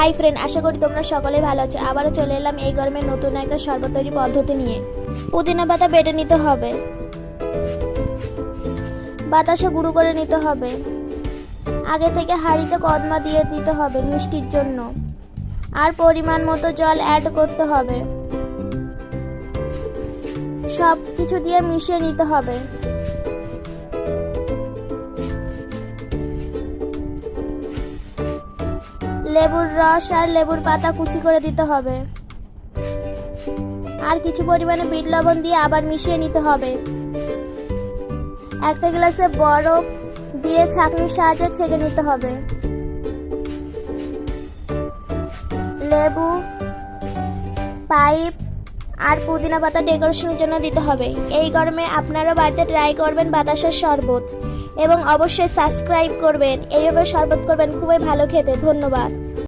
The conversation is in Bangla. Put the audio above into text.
হাই ফ্রেন্ড, আশা করি তোমরা সকলেই ভালো আছো। আবারও চলে এলাম এই গরমে নতুন একটা শরবত তৈরি পদ্ধতি নিয়ে। পুদিনা পাতা বেটে নিতে হবে, বাতাসা গুঁড়ো করে নিতে হবে, আগে থেকে হাঁড়িতে কদমা দিয়ে দিতে হবে মিষ্টির জন্য, আর পরিমাণ মতো জল অ্যাড করতে হবে। সব কিছু দিয়ে মিশিয়ে নিতে হবে। লেবুর রস আর লেবুর পাতা কুচি করে দিতে হবে, আর কিছু পরিমাণে বিট লবণ দিয়ে আবার মিশিয়ে নিতে হবে। একটা গ্লাসে বরফ দিয়ে ছাঁকনির সাহায্যে ছেঁকে নিতে হবে। লেবু, পাইপ আর পুদিনা পাতা ডেকোরেশনের জন্য দিতে হবে। এই গরমে আপনারা বাড়িতে ট্রাই করবেন বাতাসার শরবত এবং অবশ্যই সাবস্ক্রাইব করবেন। এইভাবে শরবত করবেন, খুবই ভালো খেতে। ধন্যবাদ।